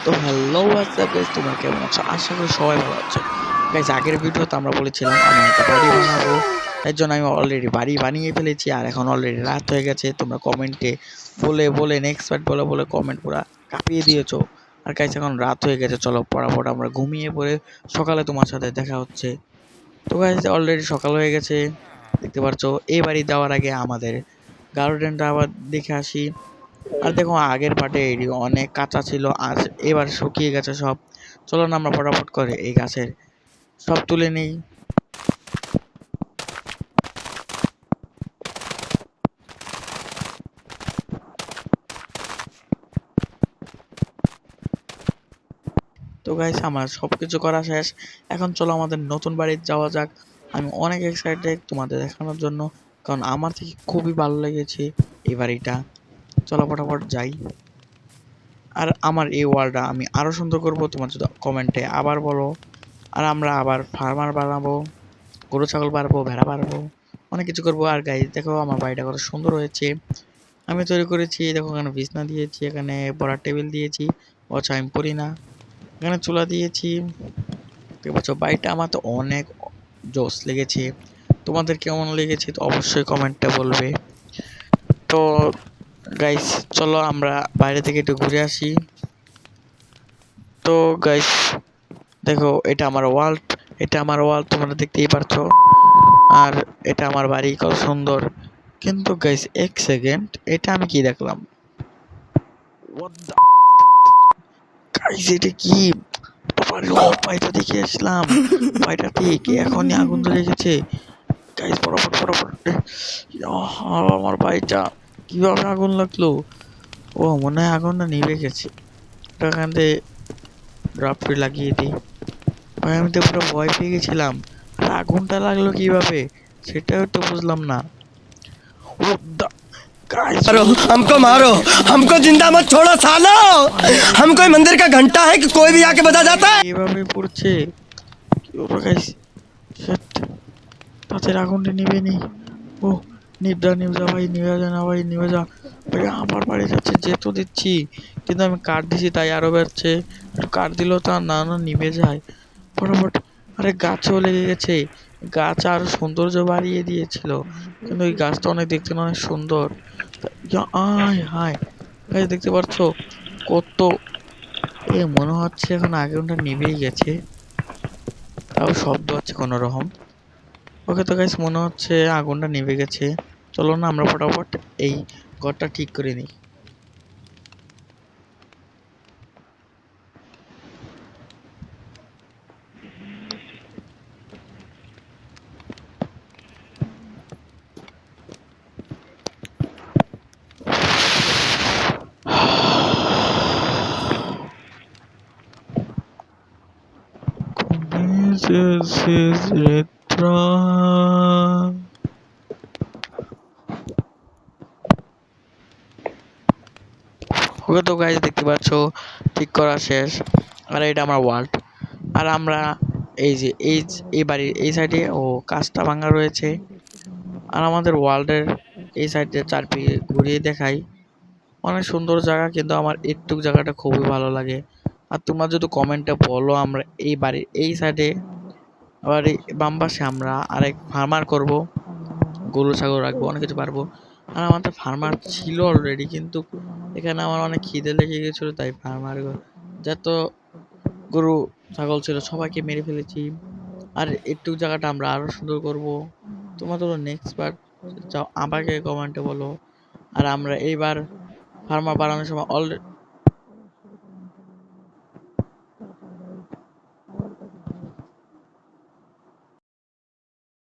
তো hello WhatsApp guys, তোমরা কেমন আছো? আশা করি সবাই ভালো আছো গাইস। আগের ভিডিওতে আমরা বলেছিলাম আমি একটা বাড়ি বানাবো, তাই জন্য আমি অলরেডি বাড়ি বানিয়ে ফেলেছি। আর এখন অলরেডি রাত হয়ে গেছে। তোমরা কমেন্টে বলে বলে নেক্সট পার্ট বলে বলে কমেন্ট পুরা কাঁপিয়ে দিয়েছো। আর গাইস এখন রাত হয়ে গেছে, চলো পড়াপড় আমরা ঘুমিয়ে পড়ে সকালে তোমার সাথে দেখা হচ্ছে। তো গাইস অলরেডি সকাল হয়ে গেছে, দেখতে পাচ্ছ। এই বাড়ি যাওয়ার আগে আমাদের গার্ডেনটা আবার দেখে আসি। আর দেখো আগের পাটে এটি অনেক কাঁচা ছিল, আর এবার শুকিয়ে গেছে সব। চলো না আমরা ফটাফট করে এই গাছের সব তুলে নেই। তো গাইস আমার সব কিছু করা শেষ। এখন চলো আমাদের নতুন বাড়িতে যাওয়া যাক। আমি অনেক এক্সাইটেড তোমাদের দেখানোর জন্য, কারণ আমার থেকে খুবই ভালো লেগেছে এই বাড়িটা। চলো ফটাফট যাই। আর আমার এই ওয়ালটা আমি আরো সুন্দর করবো, তোমার যদি কমেন্টে আবার বলো। আর আমরা আবার ফার্মার বানাবো, গরু ছাগল পারবো, ভেড়া পারবো, অনেক কিছু করবো। আর গাইস দেখো আমার বাড়িটা কত সুন্দর হয়েছে। আমি তৈরি করেছি, দেখো এখানে বিছনা দিয়েছি, এখানে পড়ার টেবিল দিয়েছি। আচ্ছা আমি পড়ি না। এখানে চুলা দিয়েছি। ঠিক আছে, বাড়িটা আমার তো অনেক জোস লেগেছে। তোমাদের কেমন লেগেছে তো অবশ্যই কমেন্টে বলবে। তো গাইস চলো আমরা বাইরে থেকে একটু ঘুরে আসি। তো গাইস দেখো এটা আমার ওয়াল, এটা আমার ওয়াল তোমরা দেখতেই পারছো। আর এটা আমার বাড়ি, কত সুন্দর। কিন্তু গাইস এক সেকেন্ড, এটা আমি কি দেখলাম? গাইস এটা কি? পাইটা দেখে আসলাম, পাইটা ঠিক এখনই আগুন ধরে গেছে। গাইস ফটাফট ফটাফট, আমার পাইটা কিভাবে আগুন লাগলো? ও মনে হয় আগুনটা নিভে গেছে। এখান থেকে ড্রাফট লাগিয়ে দিই। ভাই আমি তো পুরো ভয় পেয়ে গেছিলাম। আর আগুনটা লাগলো কিভাবে সেটাও তো বুঝলাম না। ও गाइस मारो हमको मारो हमको जिंदा मत छोड़ो सालो। हम कोई मंदिर का घंटा है कि कोई भी आके बजा जाता है। এভাবে পড়ছে কি ব্যাপার গাইস? শিট, তাদের আগুনটা নিভে নি। ও নিভা নিভা ভাই, নিভে যা না ভাই, নিভে যা ভাই। আমার বাড়ি যাচ্ছে, যেতে দিচ্ছি কিন্তু আমি কাঠ দিছি তাই আরো বেড়ছে। একটু কাঠ দিলেও তা না না নিভে যায় ফটাফট। আরে গাছেও লেগে গেছে, গাছ আরো সৌন্দর্য বাড়িয়ে দিয়েছিল, কিন্তু ওই গাছটা অনেক দেখতে না অনেক সুন্দর। আয় হায় গাছ দেখতে পাচ্ছ কত? মনে হচ্ছে এখন আগুনটা নিভেই গেছে, তাও শব্দ হচ্ছে কোনো রকম। ওকে তো গাইস মনে হচ্ছে আগুনটা নিভে গেছে। চলো না আমরা ফটাফট এই ঘরটা ঠিক করে নিই। ওকে তো গাইস দেখতে পাচ্ছ ঠিক করা শেষ। আর এটা আমার ওয়ার্ল্ড। আর আমরা এই যে এই বাড়ির এই সাইডে কাঁচটা ভাঙা রয়েছে। আর আমাদের ওয়ার্ল্ডের এই সাইডে চারদিকে ঘুরিয়ে দেখাই, অনেক সুন্দর জায়গা, কিন্তু আমার একটু জায়গাটা খুবই ভালো লাগে। আর তোমরা যদি কমেন্টে বলো আমরা এই বাড়ির এই সাইডে আবার এই বাম পাশে আমরা আরেক ফার্মার করব, গরু ছাগল রাখবো, অনেক কিছু পারবো। আর আমাদের ফার্মার ছিল অলরেডি, কিন্তু এখানে আমার অনেক খিদে লেগে গেছিল তাই ফার্মার যত গরু ছাগল ছিল সবাইকে মেরে ফেলেছি। আর একটু জায়গাটা আমরা আরো সুন্দর করব। তোমরা তো নেক্সট বার চাও আমাকে কমেন্টে বলো। আর আমরা এইবার ফার্মার বানানোর সময়